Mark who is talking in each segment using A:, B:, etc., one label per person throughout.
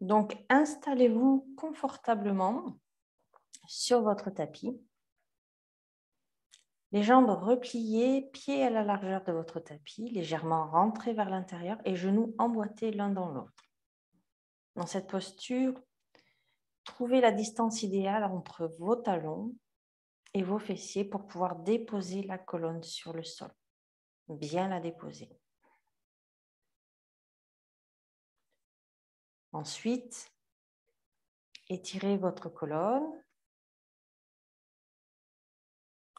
A: Donc, installez-vous confortablement sur votre tapis. Les jambes repliées, pieds à la largeur de votre tapis, légèrement rentrés vers l'intérieur et genoux emboîtés l'un dans l'autre. Dans cette posture, trouvez la distance idéale entre vos talons et vos fessiers pour pouvoir déposer la colonne sur le sol. Bien la déposer. Ensuite, étirez votre colonne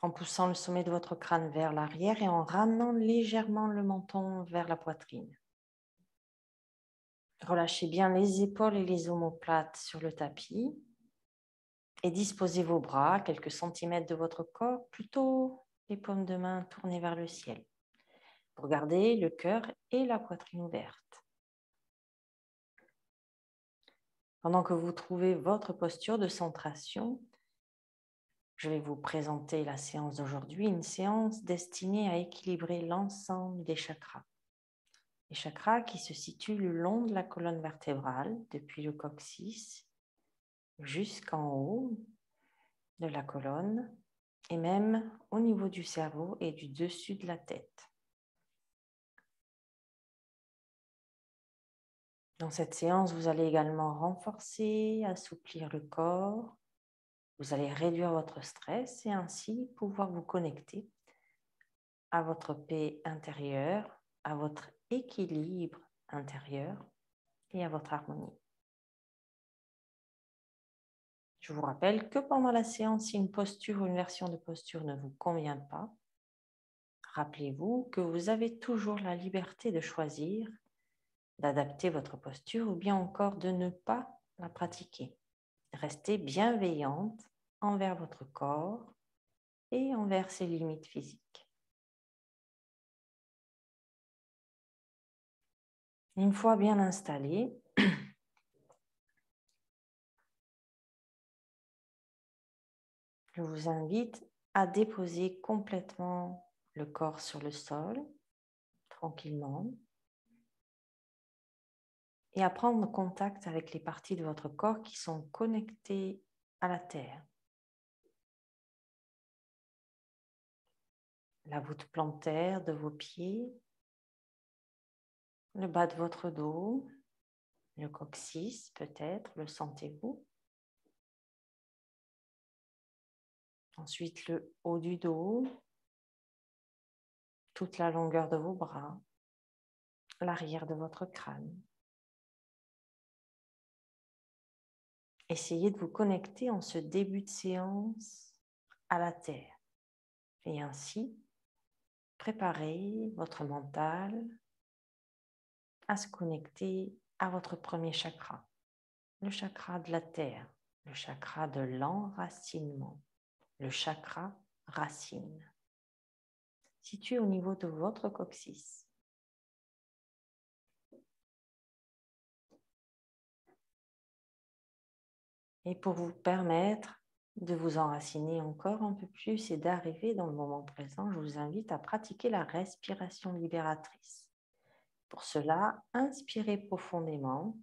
A: en poussant le sommet de votre crâne vers l'arrière et en ramenant légèrement le menton vers la poitrine. Relâchez bien les épaules et les omoplates sur le tapis et disposez vos bras à quelques centimètres de votre corps, plutôt les paumes de main tournées vers le ciel, pour garder le cœur et la poitrine ouvertes. Pendant que vous trouvez votre posture de centration, je vais vous présenter la séance d'aujourd'hui, une séance destinée à équilibrer l'ensemble des chakras. Les chakras qui se situent le long de la colonne vertébrale, depuis le coccyx jusqu'en haut de la colonne et même au niveau du cerveau et du dessus de la tête. Dans cette séance, vous allez également renforcer, assouplir le corps. Vous allez réduire votre stress et ainsi pouvoir vous connecter à votre paix intérieure, à votre équilibre intérieur et à votre harmonie. Je vous rappelle que pendant la séance, si une posture ou une version de posture ne vous convient pas, rappelez-vous que vous avez toujours la liberté de choisir, d'adapter votre posture ou bien encore de ne pas la pratiquer. Restez bienveillante envers votre corps et envers ses limites physiques. Une fois bien installé, je vous invite à déposer complètement le corps sur le sol, tranquillement, et à prendre contact avec les parties de votre corps qui sont connectées à la terre. La voûte plantaire de vos pieds, le bas de votre dos, le coccyx peut-être, le sentez-vous? Ensuite, le haut du dos, toute la longueur de vos bras, l'arrière de votre crâne. Essayez de vous connecter en ce début de séance à la terre et ainsi préparer votre mental à se connecter à votre premier chakra, le chakra de la terre, le chakra de l'enracinement, le chakra racine, situé au niveau de votre coccyx. Et pour vous permettre de vous enraciner encore un peu plus et d'arriver dans le moment présent, je vous invite à pratiquer la respiration libératrice. Pour cela, inspirez profondément.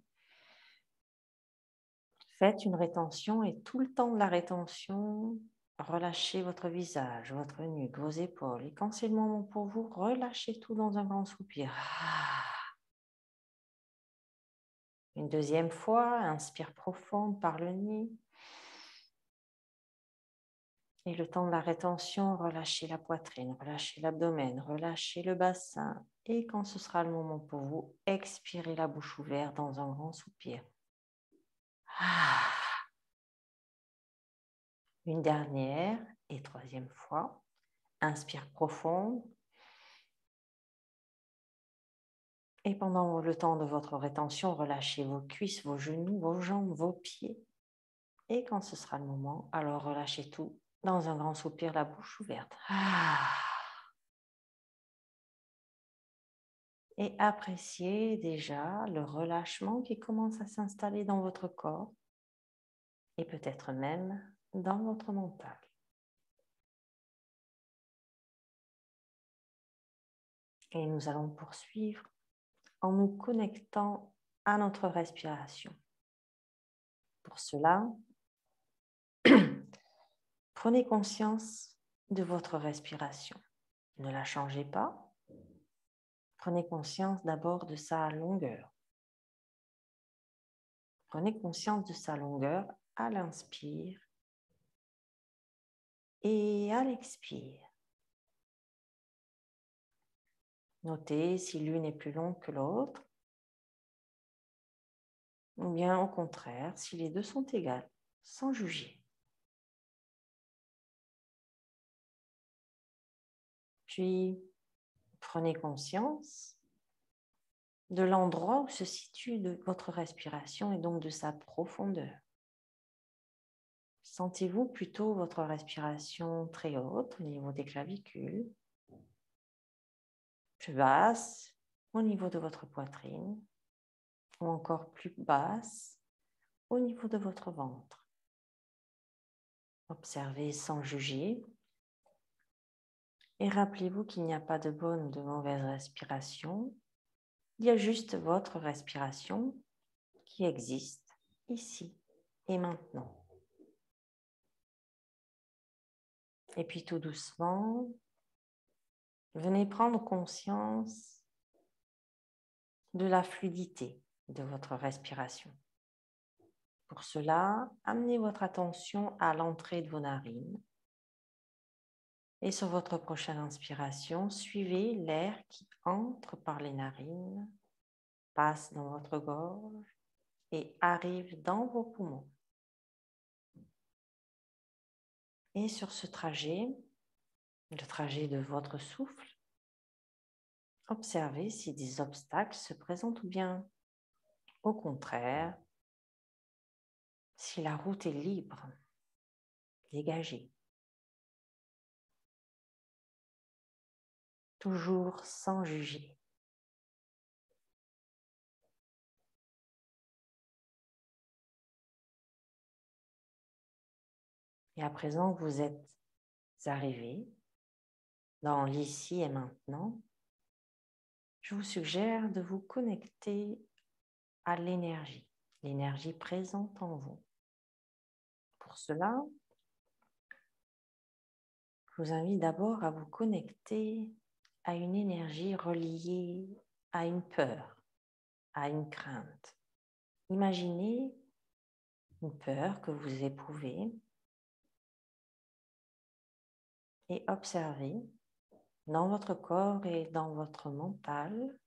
A: Faites une rétention et tout le temps de la rétention, relâchez votre visage, votre nuque, vos épaules. Et quand c'est le moment pour vous, relâchez tout dans un grand soupir. Une deuxième fois, inspire profond par le nez. Et le temps de la rétention, relâchez la poitrine, relâchez l'abdomen, relâchez le bassin. Et quand ce sera le moment pour vous, expirez la bouche ouverte dans un grand soupir. Une dernière et troisième fois. Inspire profond. Et pendant le temps de votre rétention, relâchez vos cuisses, vos genoux, vos jambes, vos pieds. Et quand ce sera le moment, alors relâchez tout dans un grand soupir, la bouche ouverte. Et appréciez déjà le relâchement qui commence à s'installer dans votre corps et peut-être même dans votre mental. Et nous allons poursuivre en nous connectant à notre respiration. Pour cela, prenez conscience de votre respiration. Ne la changez pas. Prenez conscience d'abord de sa longueur. Prenez conscience de sa longueur à l'inspire et à l'expire. Notez si l'une est plus longue que l'autre, ou bien au contraire, si les deux sont égales, sans juger. Puis, prenez conscience de l'endroit où se situe votre respiration et donc de sa profondeur. Sentez-vous plutôt votre respiration très haute au niveau des clavicules, plus basse au niveau de votre poitrine ou encore plus basse au niveau de votre ventre. Observez sans juger et rappelez-vous qu'il n'y a pas de bonne ou de mauvaise respiration. Il y a juste votre respiration qui existe ici et maintenant. Et puis tout doucement, venez prendre conscience de la fluidité de votre respiration. Pour cela, amenez votre attention à l'entrée de vos narines. Et sur votre prochaine inspiration, suivez l'air qui entre par les narines, passe dans votre gorge et arrive dans vos poumons. Et sur ce trajet, le trajet de votre souffle, observez si des obstacles se présentent ou bien, au contraire, si la route est libre, dégagée. Toujours sans juger. Et à présent, vous êtes arrivé dans l'ici et maintenant. Je vous suggère de vous connecter à l'énergie présente en vous. Pour cela, je vous invite d'abord à vous connecter à une énergie reliée à une peur, à une crainte. Imaginez une peur que vous éprouvez et observez dans votre corps et dans votre mental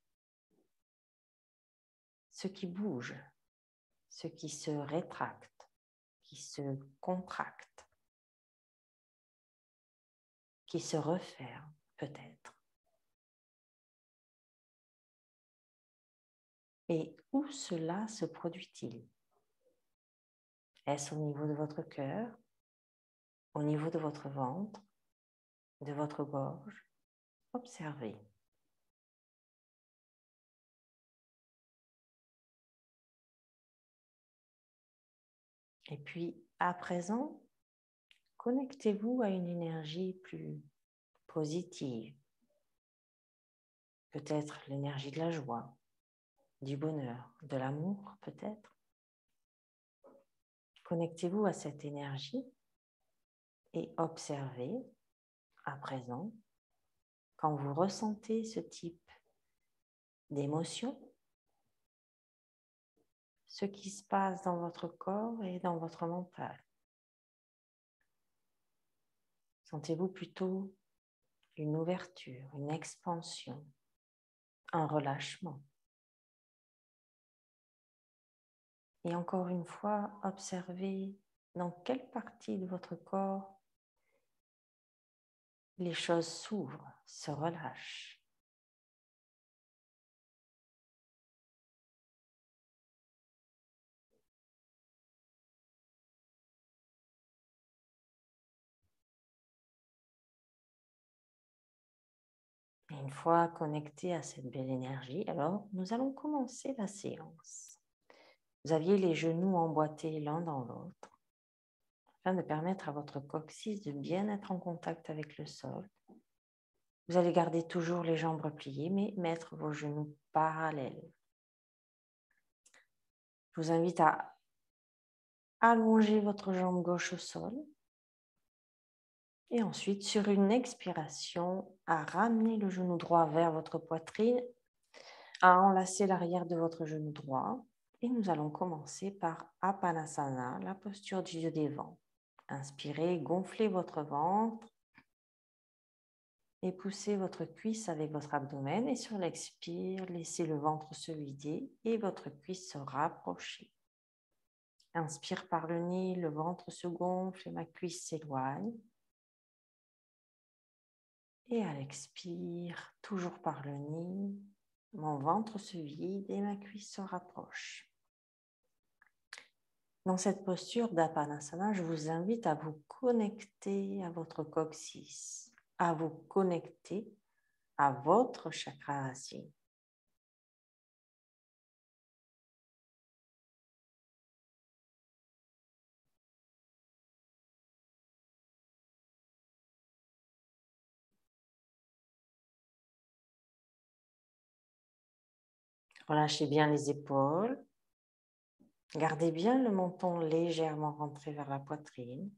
A: ce qui bouge, ce qui se rétracte, qui se contracte, qui se referme peut-être. Et où cela se produit-il? Est-ce au niveau de votre cœur, au niveau de votre ventre, de votre gorge? Observez. Et puis, à présent, connectez-vous à une énergie plus positive. Peut-être l'énergie de la joie, du bonheur, de l'amour peut-être. Connectez-vous à cette énergie et observez à présent quand vous ressentez ce type d'émotion, ce qui se passe dans votre corps et dans votre mental. Sentez-vous plutôt une ouverture, une expansion, un relâchement. Et encore une fois, observez dans quelle partie de votre corps les choses s'ouvrent, se relâchent. Et une fois connecté à cette belle énergie, alors nous allons commencer la séance. Vous aviez les genoux emboîtés l'un dans l'autre, afin de permettre à votre coccyx de bien être en contact avec le sol. Vous allez garder toujours les jambes repliées, mais mettre vos genoux parallèles. Je vous invite à allongez votre jambe gauche au sol. Et ensuite, sur une expiration, à ramener le genou droit vers votre poitrine, à enlacer l'arrière de votre genou droit. Et nous allons commencer par Apanasana, la posture du dieu des vents. Inspirez, gonflez votre ventre et poussez votre cuisse avec votre abdomen. Et sur l'expire, laissez le ventre se vider et votre cuisse se rapprocher. Inspire par le nez, le ventre se gonfle et ma cuisse s'éloigne. Et à l'expire, toujours par le nez, mon ventre se vide et ma cuisse se rapproche. Dans cette posture d'Apanasana, je vous invite à vous connecter à votre coccyx, à vous connecter à votre chakra racine. Relâchez bien les épaules. Gardez bien le menton légèrement rentré vers la poitrine.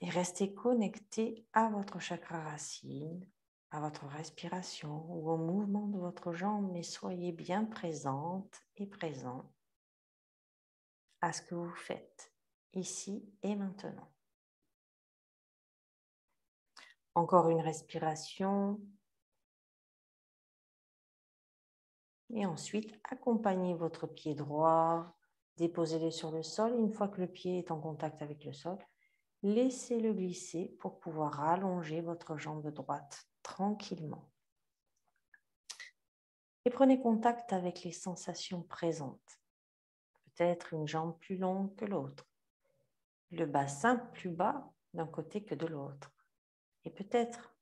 A: Et restez connecté à votre chakra racine, à votre respiration ou au mouvement de votre jambe, mais soyez bien présente et présent à ce que vous faites ici et maintenant. Encore une respiration. Et ensuite, accompagnez votre pied droit, déposez-le sur le sol. Une fois que le pied est en contact avec le sol, laissez-le glisser pour pouvoir allonger votre jambe droite tranquillement. Et prenez contact avec les sensations présentes. Peut-être une jambe plus longue que l'autre, le bassin plus bas d'un côté que de l'autre, et peut-être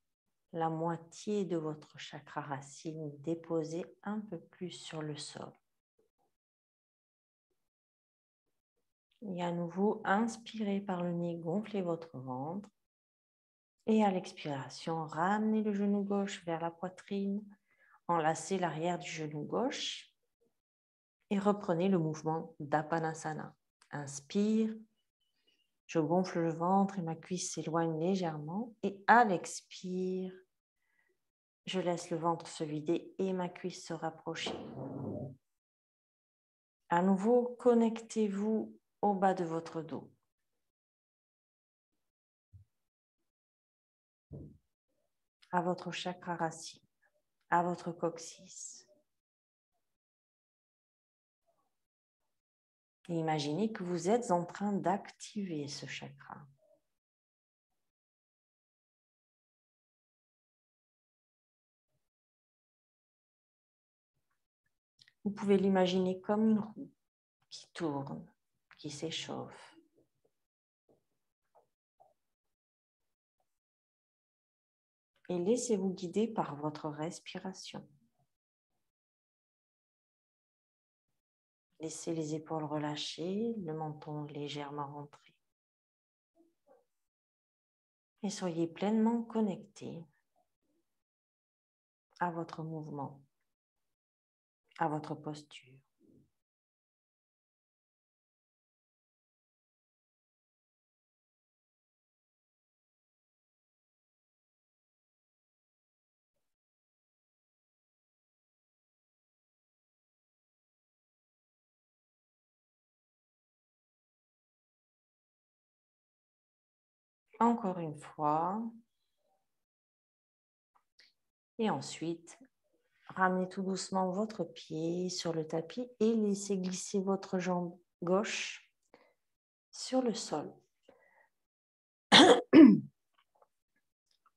A: la moitié de votre chakra racine déposée un peu plus sur le sol. Et à nouveau, inspirez par le nez, gonflez votre ventre. Et à l'expiration, ramenez le genou gauche vers la poitrine, enlacez l'arrière du genou gauche et reprenez le mouvement d'Apanasana. Inspire, je gonfle le ventre et ma cuisse s'éloigne légèrement. Et à l'expire, je laisse le ventre se vider et ma cuisse se rapprocher. À nouveau, connectez-vous au bas de votre dos. À votre chakra racine, à votre coccyx. Et imaginez que vous êtes en train d'activer ce chakra. Vous pouvez l'imaginer comme une roue qui tourne, qui s'échauffe. Et laissez-vous guider par votre respiration. Laissez les épaules relâchées, le menton légèrement rentré. Et soyez pleinement connecté à votre mouvement, à votre posture. Encore une fois. Et ensuite, ramenez tout doucement votre pied sur le tapis et laissez glisser votre jambe gauche sur le sol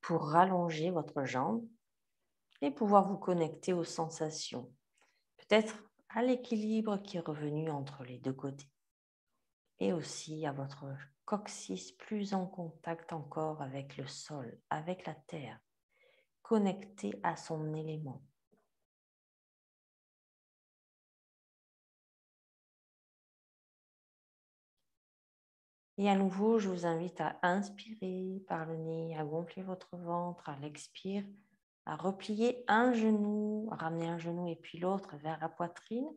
A: pour rallonger votre jambe et pouvoir vous connecter aux sensations. Peut-être à l'équilibre qui est revenu entre les deux côtés et aussi à votre coccyx plus en contact encore avec le sol, avec la terre, connecté à son élément. Et à nouveau, je vous invite à inspirer par le nez, à gonfler votre ventre, à l'expire, à replier un genou, à ramener un genou et puis l'autre vers la poitrine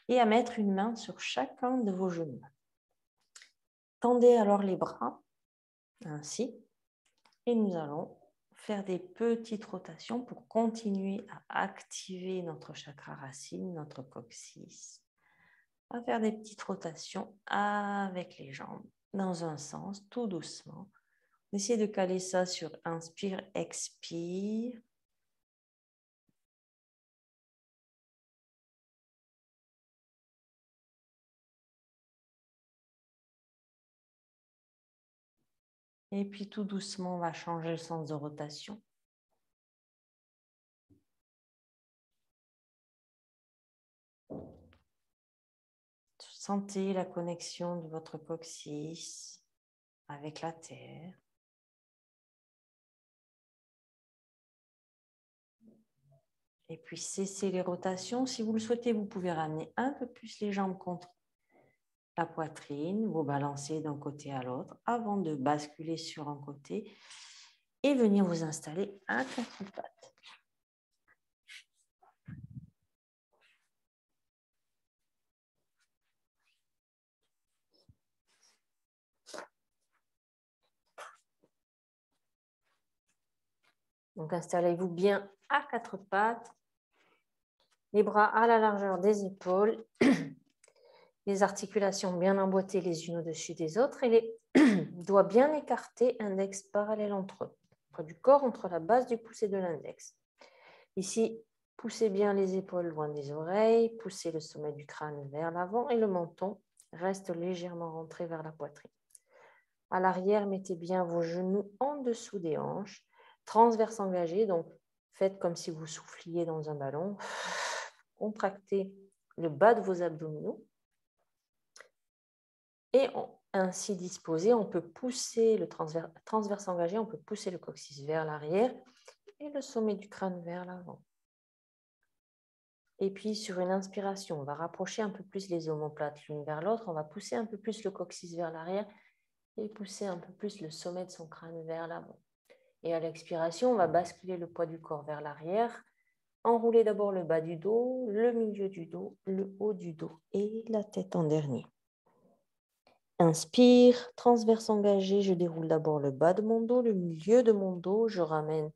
A: et à mettre une main sur chacun de vos genoux. Tendez alors les bras, ainsi, et nous allons faire des petites rotations pour continuer à activer notre chakra racine, notre coccyx. On va faire des petites rotations avec les jambes dans un sens, tout doucement. Essayez de caler ça sur inspire, expire. Et puis tout doucement, on va changer le sens de rotation. Sentez la connexion de votre coccyx avec la terre. Et puis cessez les rotations. Si vous le souhaitez, vous pouvez ramener un peu plus les jambes contre la poitrine, vous balancez d'un côté à l'autre avant de basculer sur un côté et venir vous installer à quatre pattes. Donc installez-vous bien à quatre pattes, les bras à la largeur des épaules, les articulations bien emboîtées les unes au-dessus des autres et les doigts bien écartés, index parallèle entre eux, près du corps, entre la base du pouce et de l'index. Ici, poussez bien les épaules loin des oreilles, poussez le sommet du crâne vers l'avant et le menton reste légèrement rentré vers la poitrine. À l'arrière, mettez bien vos genoux en dessous des hanches, transverse engagé, donc faites comme si vous souffliez dans un ballon. Contractez le bas de vos abdominaux. Et ainsi disposé, on peut pousser le transverse engagé, on peut pousser le coccyx vers l'arrière et le sommet du crâne vers l'avant. Et puis, sur une inspiration, on va rapprocher un peu plus les omoplates l'une vers l'autre. On va pousser un peu plus le coccyx vers l'arrière et pousser un peu plus le sommet de son crâne vers l'avant. Et à l'expiration, on va basculer le poids du corps vers l'arrière. Enrouler d'abord le bas du dos, le milieu du dos, le haut du dos et la tête en dernier. Inspire, transverse engagé, je déroule d'abord le bas de mon dos, le milieu de mon dos. Je ramène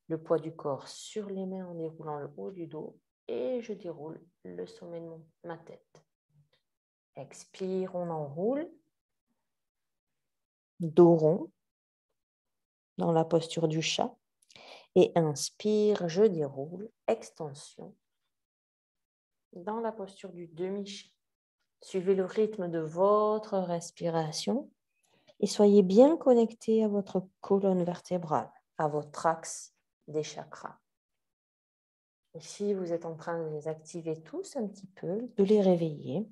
A: le poids du corps sur les mains en déroulant le haut du dos. Et je déroule le sommet de ma tête. Expire, on enroule. Dos rond dans la posture du chat. Et inspire, je déroule. Extension dans la posture du demi-chat. Suivez le rythme de votre respiration et soyez bien connecté à votre colonne vertébrale, à votre axe des chakras. Ici, vous êtes en train de les activer tous un petit peu, de les réveiller.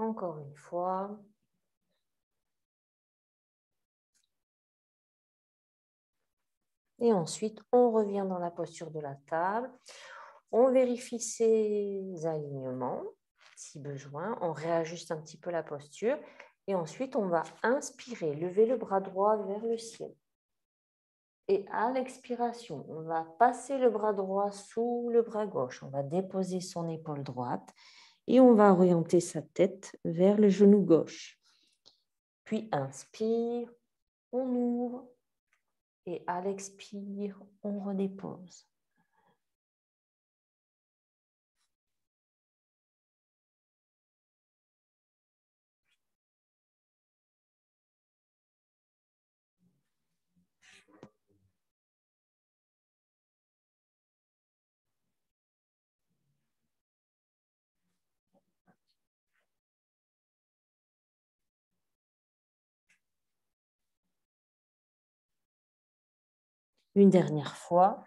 A: Encore une fois. Et ensuite, on revient dans la posture de la table. On vérifie ses alignements, si besoin. On réajuste un petit peu la posture. Et ensuite, on va inspirer, lever le bras droit vers le ciel. Et à l'expiration, on va passer le bras droit sous le bras gauche. On va déposer son épaule droite et on va orienter sa tête vers le genou gauche. Puis inspire, on ouvre et à l'expire, on redépose. Une dernière fois,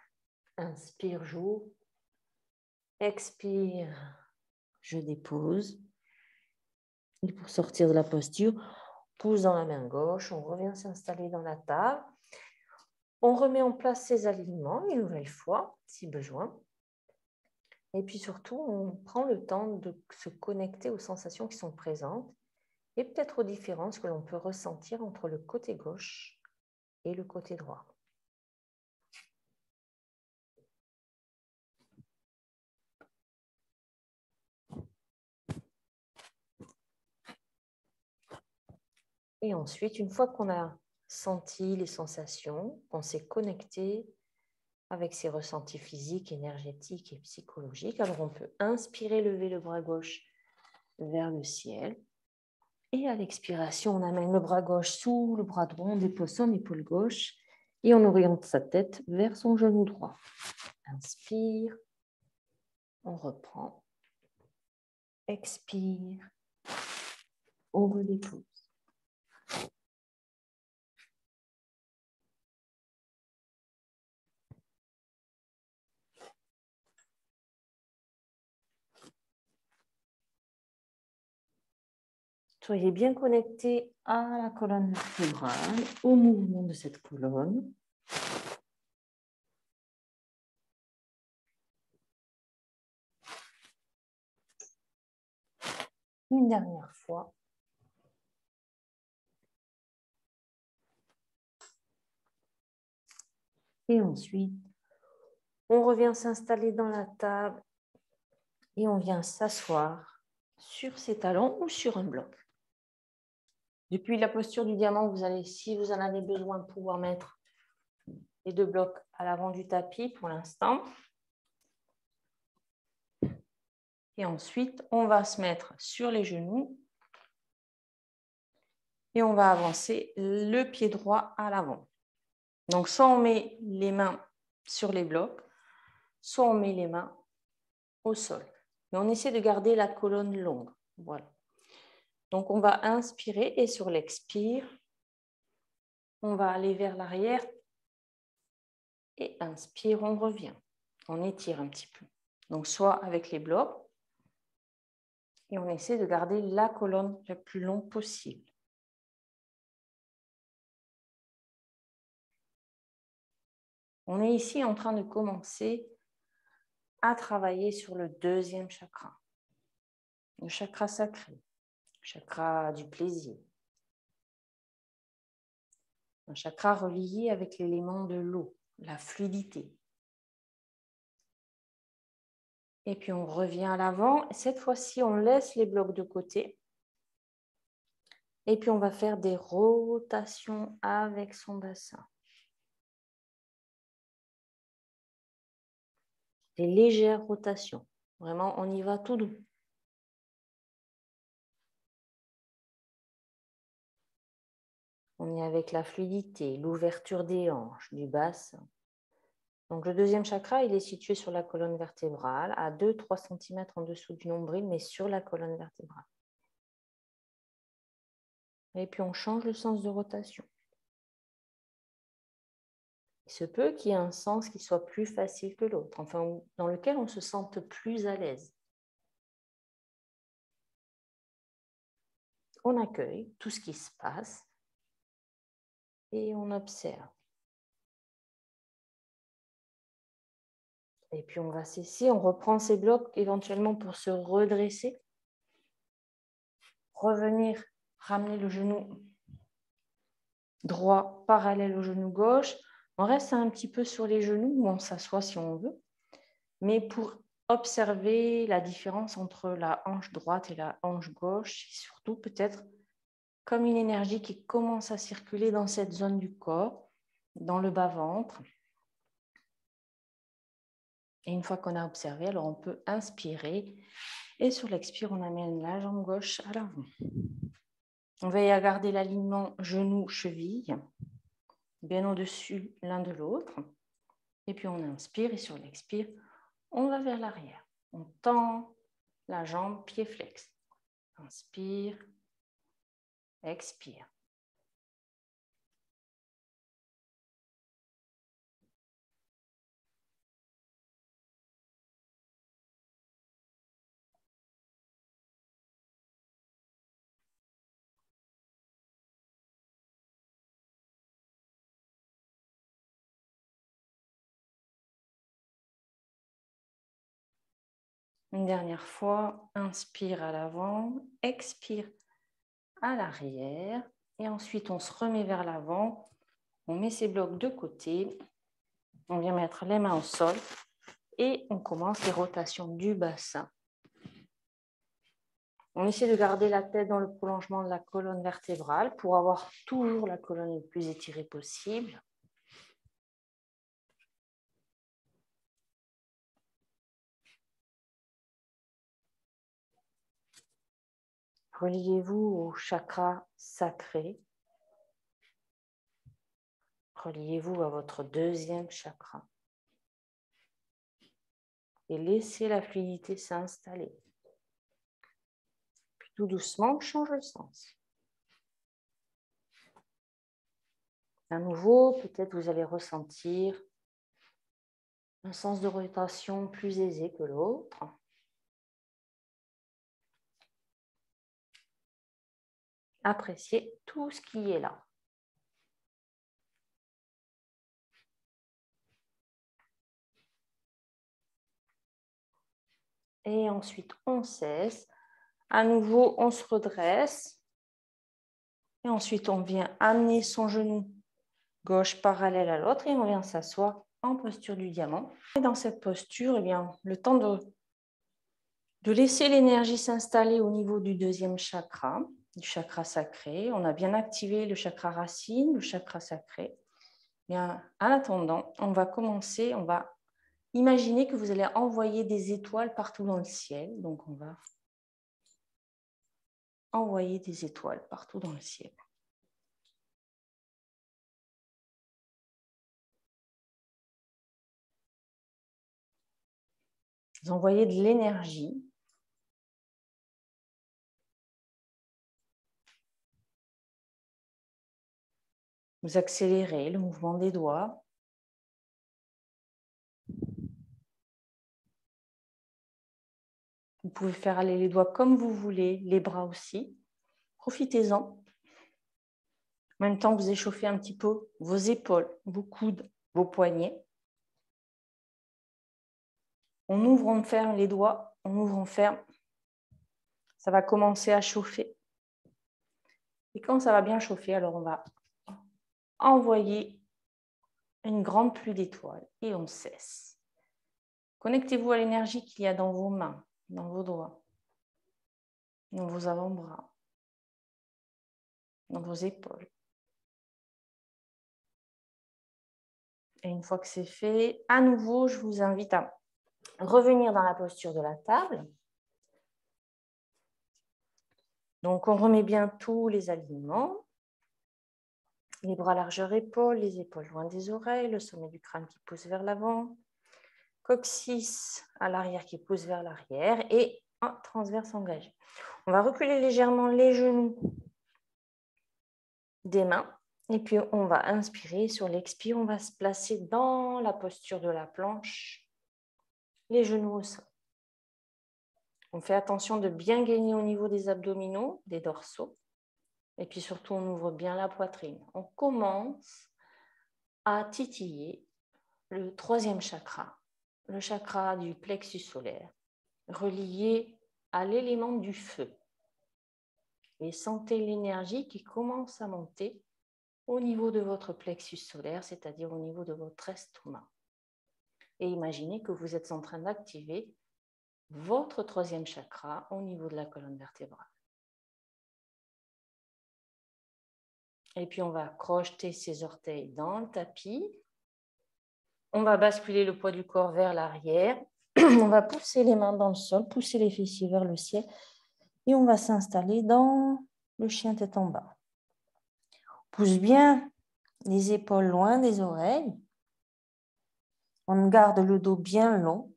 A: Inspire, j'ouvre. Expire, je dépose. Et pour sortir de la posture, pouce dans la main gauche, on revient s'installer dans la table. On remet en place ses alignements une nouvelle fois, si besoin. Et puis surtout, on prend le temps de se connecter aux sensations qui sont présentes et peut-être aux différences que l'on peut ressentir entre le côté gauche et le côté droit. Et ensuite, une fois qu'on a senti les sensations, qu'on s'est connecté avec ses ressentis physiques, énergétiques et psychologiques, alors on peut inspirer, lever le bras gauche vers le ciel. Et à l'expiration, on amène le bras gauche sous le bras droit, on dépose son épaule gauche et on oriente sa tête vers son genou droit. Inspire, on reprend. Expire, on redépose. Soyez bien connectés à la colonne vertébrale, au mouvement de cette colonne. Une dernière fois. Et ensuite, on revient s'installer dans la table et on vient s'asseoir sur ses talons ou sur un bloc. Depuis la posture du diamant, vous allez, si vous en avez besoin, pouvoir mettre les deux blocs à l'avant du tapis pour l'instant. Et ensuite, on va se mettre sur les genoux et on va avancer le pied droit à l'avant. Donc, soit on met les mains sur les blocs, soit on met les mains au sol. Mais on essaie de garder la colonne longue. Voilà. Donc, on va inspirer et sur l'expire, on va aller vers l'arrière et inspire, on revient. On étire un petit peu. Donc, soit avec les blocs et on essaie de garder la colonne la plus longue possible. On est ici en train de commencer à travailler sur le deuxième chakra, le chakra sacré, le chakra du plaisir. Un chakra relié avec l'élément de l'eau, la fluidité. Et puis on revient à l'avant. Cette fois-ci, on laisse les blocs de côté. Et puis on va faire des rotations avec son bassin. Des légères rotations. Vraiment, on y va tout doux. On est avec la fluidité, l'ouverture des hanches, du bassin. Donc, le deuxième chakra, il est situé sur la colonne vertébrale, à 2-3 cm en dessous du nombril, mais sur la colonne vertébrale. Et puis, on change le sens de rotation. Il se peut qu'il y ait un sens qui soit plus facile que l'autre, enfin, dans lequel on se sente plus à l'aise. On accueille tout ce qui se passe et on observe. Et puis, on va cesser, on reprend ces blocs éventuellement pour se redresser. Revenir, ramener le genou droit parallèle au genou gauche. On reste un petit peu sur les genoux ou on s'assoit si on veut. Mais pour observer la différence entre la hanche droite et la hanche gauche, et surtout peut-être comme une énergie qui commence à circuler dans cette zone du corps, dans le bas-ventre. Et une fois qu'on a observé, alors on peut inspirer et sur l'expire, on amène la jambe gauche à l'avant. On va y garder l'alignement genou-cheville, bien au-dessus l'un de l'autre. Et puis on inspire et sur l'expire, on va vers l'arrière. On tend la jambe, pied flex. Inspire, expire.
B: Une dernière fois, inspire à l'avant, expire à l'arrière. Et ensuite, on se remet vers l'avant. On met ses blocs de côté. On vient mettre les mains au sol. Et on commence les rotations du bassin. On essaie de garder la tête dans le prolongement de la colonne vertébrale pour avoir toujours la colonne le plus étirée possible. Reliez-vous au chakra sacré. Reliez-vous à votre deuxième chakra. Et laissez la fluidité s'installer. Puis tout doucement, on change le sens. À nouveau, peut-être vous allez ressentir un sens de rotation plus aisé que l'autre. Appréciez tout ce qui est là. Et ensuite, on cesse. À nouveau, on se redresse. Et ensuite, on vient amener son genou gauche parallèle à l'autre et on vient s'asseoir en posture du diamant. Et dans cette posture, eh bien, le temps de laisser l'énergie s'installer au niveau du deuxième chakra, du chakra sacré. On a bien activé le chakra racine, le chakra sacré. Et en attendant, on va commencer, on va imaginer que vous allez envoyer des étoiles partout dans le ciel. Donc, on va envoyer des étoiles partout dans le ciel. Vous envoyez de l'énergie. Vous accélérez le mouvement des doigts. Vous pouvez faire aller les doigts comme vous voulez, les bras aussi. Profitez-en. En même temps, vous échauffez un petit peu vos épaules, vos coudes, vos poignets. On ouvre, on ferme les doigts. On ouvre, on ferme. Ça va commencer à chauffer. Et quand ça va bien chauffer, alors on va envoyer une grande pluie d'étoiles et on cesse. Connectez-vous à l'énergie qu'il y a dans vos mains, dans vos doigts, dans vos avant-bras, dans vos épaules. Et une fois que c'est fait, à nouveau, je vous invite à revenir dans la posture de la table. Donc, on remet bien tous les alignements. Les bras largeur épaules, les épaules loin des oreilles, le sommet du crâne qui pousse vers l'avant, coccyx à l'arrière qui pousse vers l'arrière et un transverse engagé. On va reculer légèrement les genoux des mains et puis on va inspirer. Sur l'expire, on va se placer dans la posture de la planche, les genoux au sol. On fait attention de bien gainer au niveau des abdominaux, des dorsaux. Et puis surtout, on ouvre bien la poitrine. On commence à titiller le troisième chakra, le chakra du plexus solaire, relié à l'élément du feu. Et sentez l'énergie qui commence à monter au niveau de votre plexus solaire, c'est-à-dire au niveau de votre estomac. Et imaginez que vous êtes en train d'activer votre troisième chakra au niveau de la colonne vertébrale. Et puis, on va crocheter ses orteils dans le tapis. On va basculer le poids du corps vers l'arrière. On va pousser les mains dans le sol, pousser les fessiers vers le ciel. Et on va s'installer dans le chien tête en bas. On pousse bien les épaules loin des oreilles. On garde le dos bien long.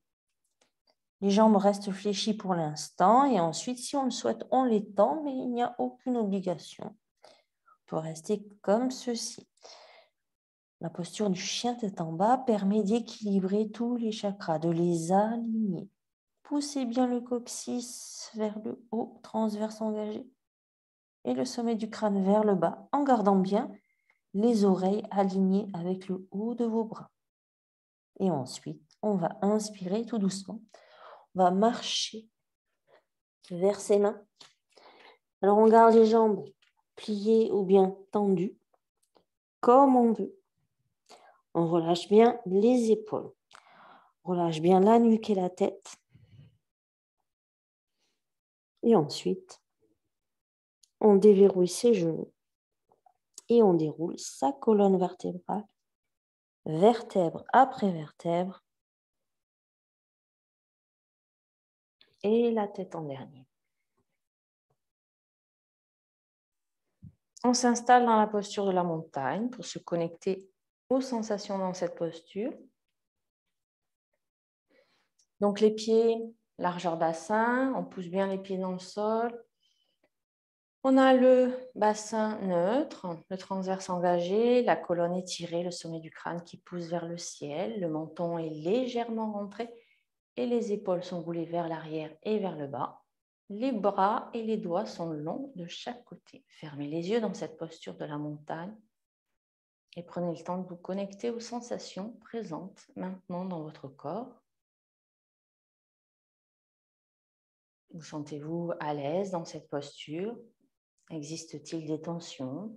B: Les jambes restent fléchies pour l'instant. Et ensuite, si on le souhaite, on les tend, mais il n'y a aucune obligation. On peut rester comme ceci. La posture du chien tête en bas permet d'équilibrer tous les chakras, de les aligner. Poussez bien le coccyx vers le haut, transverse engagé, et le sommet du crâne vers le bas, en gardant bien les oreilles alignées avec le haut de vos bras. Et ensuite, on va inspirer tout doucement.
A: va marcher vers ses mains. Alors, on garde les jambes pliées ou bien tendues, comme on veut. On relâche bien les épaules. On relâche bien la nuque et la tête. Et ensuite, on déverrouille ses genoux et on déroule sa colonne vertébrale, vertèbre après vertèbre, et la tête en dernier. On s'installe dans la posture de la montagne pour se connecter aux sensations dans cette posture. Donc les pieds, largeur bassin, on pousse bien les pieds dans le sol. On a le bassin neutre, le transverse engagé, la colonne étirée, le sommet du crâne qui pousse vers le ciel, le menton est légèrement rentré et les épaules sont roulées vers l'arrière et vers le bas. Les bras et les doigts sont longs de chaque côté. Fermez les yeux dans cette posture de la montagne et prenez le temps de vous connecter aux sensations présentes maintenant dans votre corps. Vous sentez-vous à l'aise dans cette posture? Existe-t-il des tensions?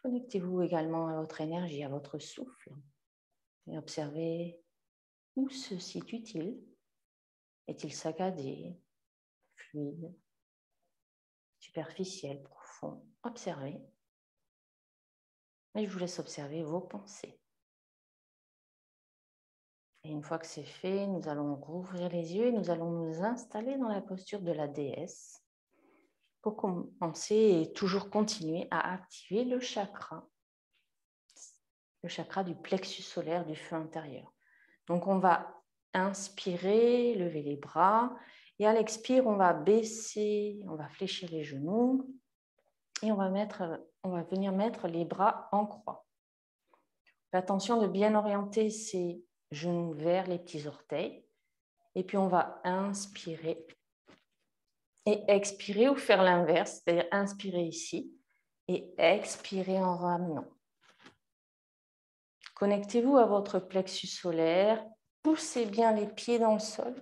A: Connectez-vous également à votre énergie, à votre souffle et observez où se situe-t-il. Est-il saccadé, fluide, superficiel, profond? Observez. Et je vous laisse observer vos pensées. Et une fois que c'est fait, nous allons rouvrir les yeux et nous allons nous installer dans la posture de la déesse pour commencer et toujours continuer à activer le chakra du plexus solaire du feu intérieur. Donc, on va inspirer, lever les bras et à l'expire, on va baisser, on va fléchir les genoux et on va venir mettre les bras en croix. Faites attention de bien orienter ces genoux vers les petits orteils et puis on va inspirer et expirer ou faire l'inverse, c'est-à-dire inspirer ici et expirer en ramenant. Connectez-vous à votre plexus solaire, poussez bien les pieds dans le sol.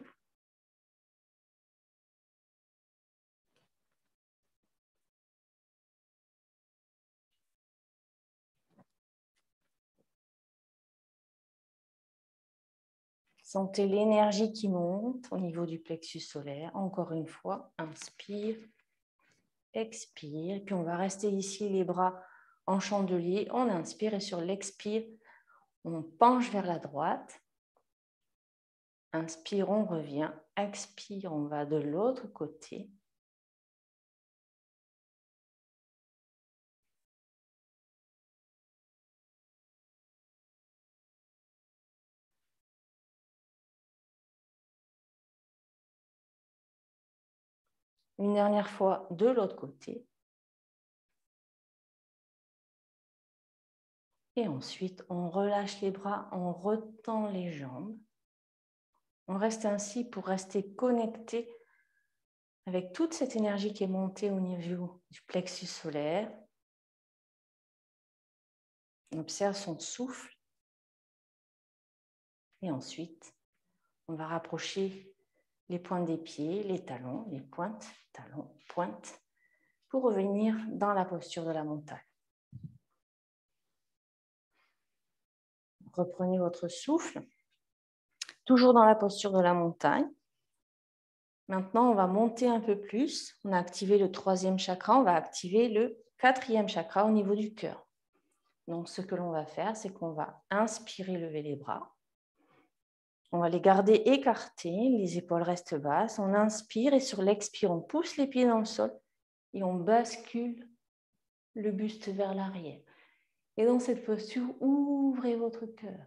A: Sentez l'énergie qui monte au niveau du plexus solaire. Encore une fois, inspire, expire. Et puis on va rester ici les bras en chandelier. On inspire et sur l'expire, on penche vers la droite. Inspire, on revient. Expire, on va de l'autre côté. Une dernière fois de l'autre côté. Et ensuite, on relâche les bras, on retend les jambes. On reste ainsi pour rester connecté avec toute cette énergie qui est montée au niveau du plexus solaire. On observe son souffle. Et ensuite, on va rapprocher les pointes des pieds, les talons, les pointes, talons, pointes, pour revenir dans la posture de la montagne. Reprenez votre souffle, toujours dans la posture de la montagne. Maintenant, on va monter un peu plus. On a activé le 3e chakra, on va activer le 4e chakra au niveau du cœur. Donc, ce que l'on va faire, c'est qu'on va inspirer, lever les bras. On va les garder écartés, les épaules restent basses. On inspire et sur l'expire, on pousse les pieds dans le sol et on bascule le buste vers l'arrière. Et dans cette posture, ouvrez votre cœur.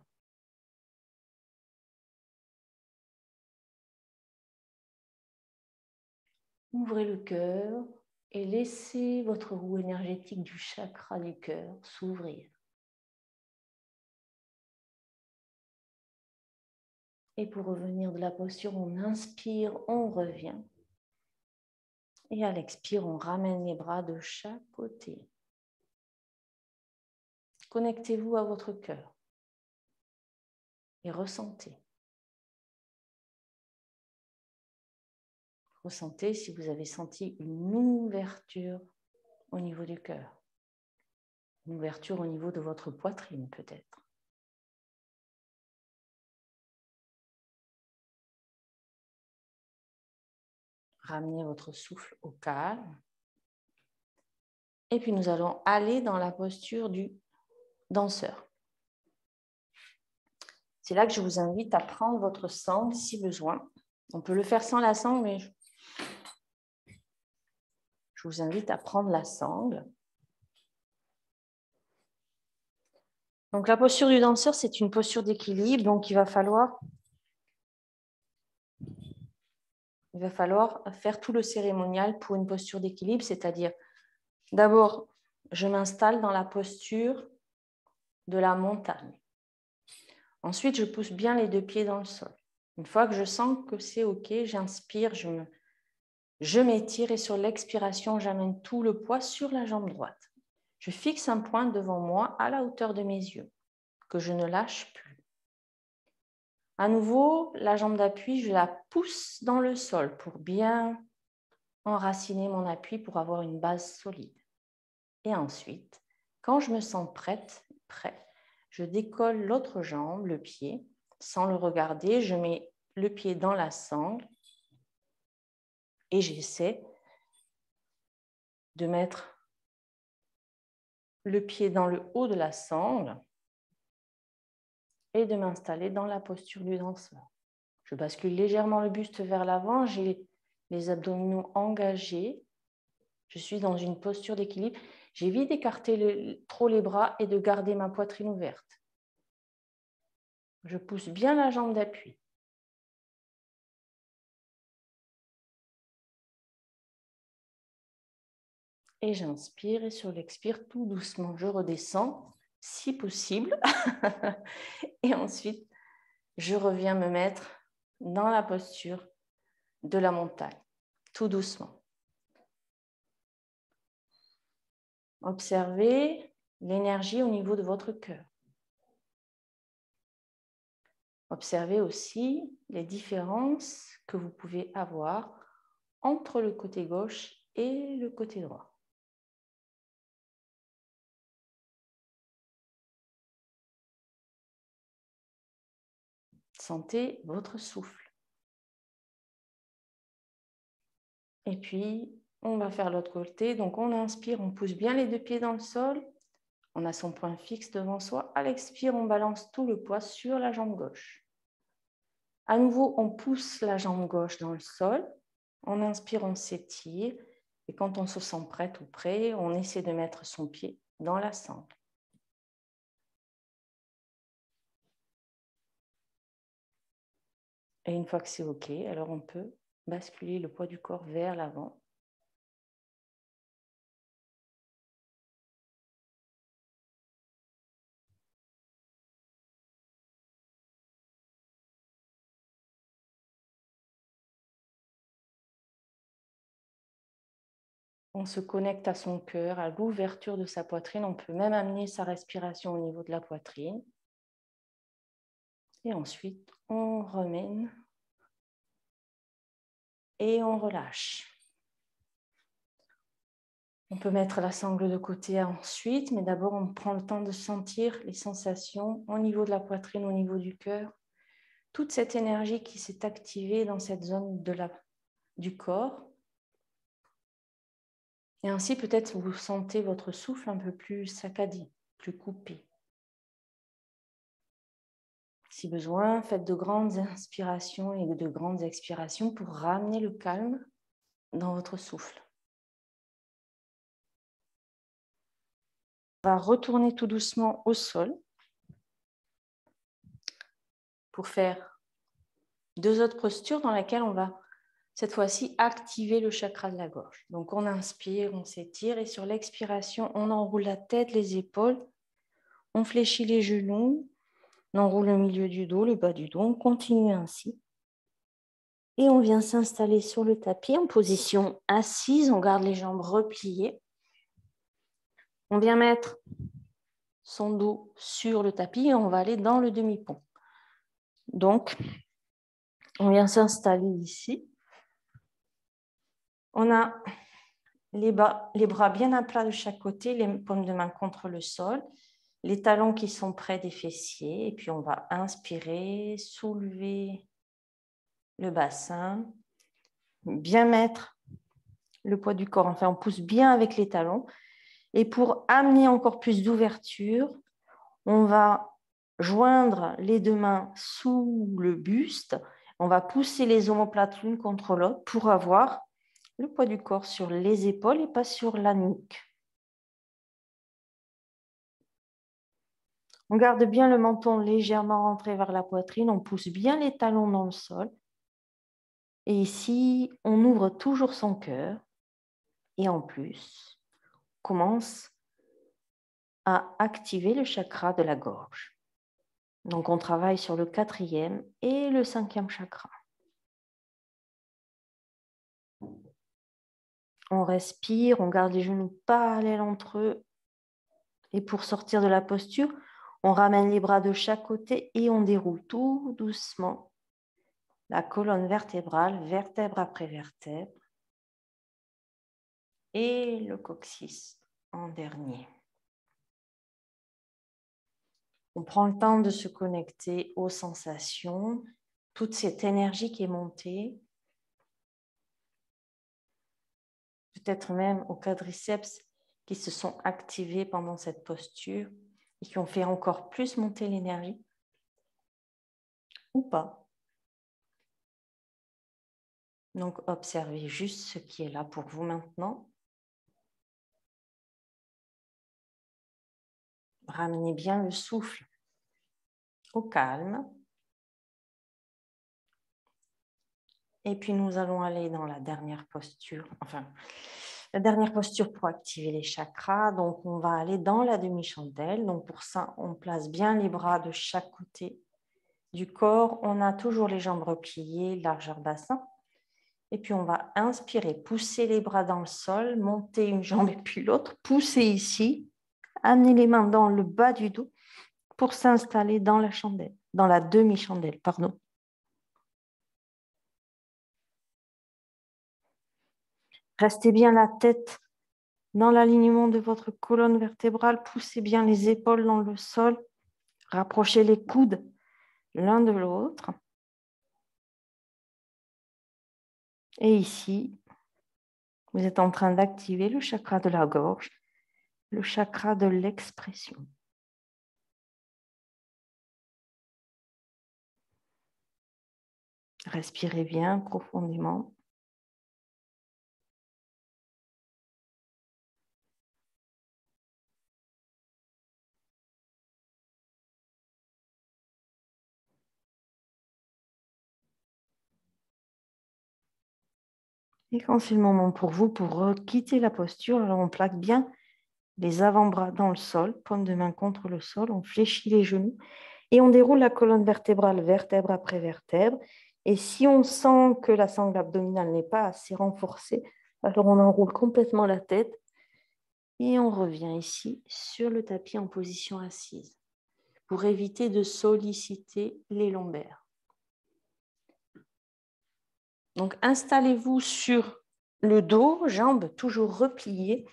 A: Ouvrez le cœur et laissez votre roue énergétique du chakra du cœur s'ouvrir. Et pour revenir de la posture, on inspire, on revient. Et à l'expire, on ramène les bras de chaque côté. Connectez-vous à votre cœur et ressentez.
B: Ressentez si vous avez senti une ouverture au niveau du cœur. Une ouverture au niveau de votre poitrine peut-être. Ramenez votre souffle au calme. Et puis nous allons aller dans la posture du danseur. C'est là que je vous invite à prendre votre sangle si besoin. On peut le faire sans la sangle, mais je vous invite à prendre la sangle. Donc la posture du danseur, c'est une posture d'équilibre, donc il va falloir faire tout le cérémonial pour une posture d'équilibre, c'est-à-dire d'abord, je m'installe dans la posture de la montagne. Ensuite, je pousse bien les deux pieds dans le sol. Une fois que je sens que c'est OK, j'inspire, je m'étire et sur l'expiration, j'amène tout le poids sur la jambe droite. Je fixe un point devant moi à la hauteur de mes yeux, que je ne lâche plus. À nouveau, la jambe d'appui, je la pousse dans le sol pour bien enraciner mon appui pour avoir une base solide. Et ensuite, quand je me sens prêt, je décolle l'autre jambe, le pied, sans le regarder, je mets le pied dans la sangle et j'essaie de mettre le pied dans le haut de la sangle et de m'installer dans la posture du danseur. Je bascule légèrement le buste vers l'avant, j'ai les abdominaux engagés, je suis dans une posture d'équilibre. J'évite d'écarter trop les bras et de garder ma poitrine ouverte. Je pousse bien la jambe d'appui. Et j'inspire et sur l'expire, tout doucement, je redescends, si possible. Et ensuite, je reviens me mettre dans la posture de la montagne, tout doucement. Observez l'énergie au niveau de votre cœur. Observez aussi les différences que vous pouvez avoir entre le côté gauche et le côté droit. Sentez votre souffle. Et puis, on va faire l'autre côté. Donc, on inspire, on pousse bien les deux pieds dans le sol. On a son point fixe devant soi. À l'expire, on balance tout le poids sur la jambe gauche. À nouveau, on pousse la jambe gauche dans le sol. On inspire, on s'étire. Et quand on se sent prête ou prêt, on essaie de mettre son pied dans la sangle. Et une fois que c'est OK, alors on peut basculer le poids du corps vers l'avant. On se connecte à son cœur, à l'ouverture de sa poitrine. On peut même amener sa respiration au niveau de la poitrine. Et ensuite, on remène et on relâche. On peut mettre la sangle de côté ensuite, mais d'abord, on prend le temps de sentir les sensations au niveau de la poitrine, au niveau du cœur. Toute cette énergie qui s'est activée dans cette zone du corps. Et ainsi, peut-être, vous sentez votre souffle un peu plus saccadé, plus coupé. Si besoin, faites de grandes inspirations et de grandes expirations pour ramener le calme dans votre souffle. On va retourner tout doucement au sol pour faire deux autres postures dans lesquelles on va cette fois-ci activer le chakra de la gorge. Donc on inspire, on s'étire et sur l'expiration, on enroule la tête, les épaules, on fléchit les genoux, on enroule le milieu du dos, le bas du dos, on continue ainsi. Et on vient s'installer sur le tapis en position assise, on garde les jambes repliées. On vient mettre son dos sur le tapis et on va aller dans le demi-pont. Donc, on vient s'installer ici.
A: On a les bras bien à plat de chaque côté, les paumes de main contre le sol, les talons qui sont près des fessiers. Et puis, on va inspirer, soulever le bassin, bien mettre le poids du corps. Enfin, on pousse bien avec les talons. Et pour amener encore plus d'ouverture, on va joindre les deux mains sous le buste. On va pousser les omoplates l'une contre l'autre pour avoir le poids du corps sur les épaules et pas sur la nuque. On garde bien le menton légèrement rentré vers la poitrine. On pousse bien les talons dans le sol. Et ici, on ouvre toujours son cœur. Et en plus, on commence à activer le chakra de la gorge. Donc, on travaille sur le 4e et le 5e chakra. On respire, on garde les genoux parallèles entre eux. Et pour sortir de la posture, on ramène les bras de chaque côté et on déroule tout doucement la colonne vertébrale, vertèbre après vertèbre. Et le coccyx en dernier. On prend le temps de se connecter aux sensations, toute cette énergie qui est montée, peut-être même aux quadriceps qui se sont activés pendant cette posture et qui ont fait encore plus monter l'énergie, ou pas. Donc, observez juste ce qui est là pour vous maintenant. Ramenez bien le souffle au calme. Et puis, nous allons aller dans la dernière posture. La dernière posture pour activer les chakras. Donc, on va aller dans la demi-chandelle. Donc, pour ça, on place bien les bras de chaque côté du corps. On a toujours les jambes repliées, largeur bassin. Et puis, on va inspirer, pousser les bras dans le sol, monter une jambe et puis l'autre, pousser ici, amener les mains dans le bas du dos pour s'installer dans la chandelle, dans la demi-chandelle, pardon. Restez bien la tête dans l'alignement de votre colonne vertébrale, poussez bien les épaules dans le sol, rapprochez les coudes l'un de l'autre. Et ici, vous êtes en train d'activer le chakra de la gorge, le chakra de l'expression. Respirez bien profondément. Et quand c'est le moment pour vous, pour quitter la posture, alors on plaque bien les avant-bras dans le sol, paume de main contre le sol, on fléchit les genoux et on déroule la colonne vertébrale, vertèbre après vertèbre. Et si on sent que la sangle abdominale n'est pas assez renforcée, alors on enroule complètement la tête et on revient ici sur le tapis en position assise pour éviter de solliciter les lombaires. Donc, installez-vous sur le dos, jambes toujours repliées,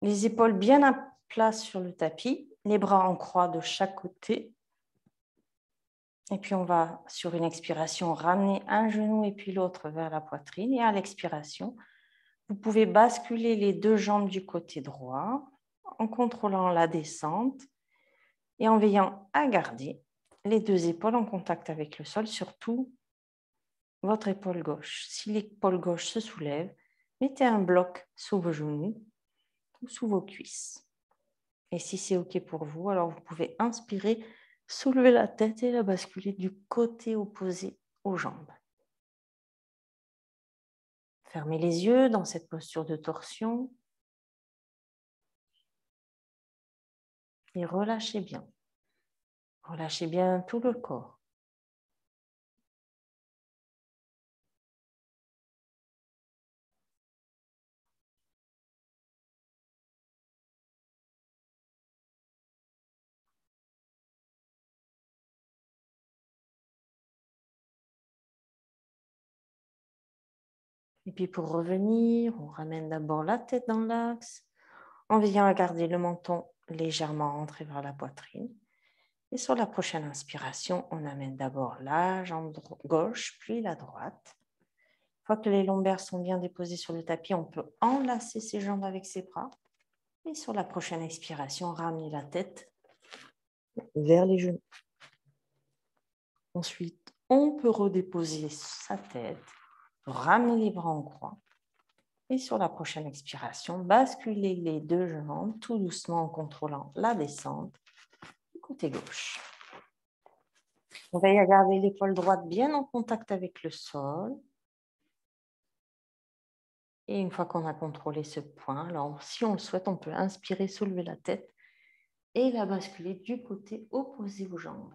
A: les épaules bien à plat sur le tapis, les bras en croix de chaque côté. Et puis, on va, sur une expiration, ramener un genou et puis l'autre vers la poitrine. Et à l'expiration, vous pouvez basculer les deux jambes du côté droit en contrôlant la descente et en veillant à garder les deux épaules en contact avec le sol, surtout votre épaule gauche. Si l'épaule gauche se soulève, mettez un bloc sous vos genoux ou sous vos cuisses. Et si c'est OK pour vous, alors vous pouvez inspirer, soulever la tête et la basculer du côté opposé aux jambes. Fermez les yeux dans cette posture de torsion et relâchez bien. Relâchez bien tout le corps. Et puis pour revenir, on ramène d'abord la tête dans l'axe. On vient à garder le menton légèrement rentré vers la poitrine. Et sur la prochaine inspiration, on amène d'abord la jambe gauche, puis la droite. Une fois que les lombaires sont bien déposés sur le tapis, on peut enlacer ses jambes avec ses bras. Et sur la prochaine expiration, ramener la tête vers les genoux. Ensuite, on peut redéposer sa tête, ramener les bras en croix. Et sur la prochaine expiration, basculer les deux jambes tout doucement en contrôlant la descente du côté gauche. On va y garder l'épaule droite bien en contact avec le sol. Et une fois qu'on a contrôlé ce point, alors si on le souhaite, on peut inspirer, soulever la tête et la basculer du côté opposé aux jambes.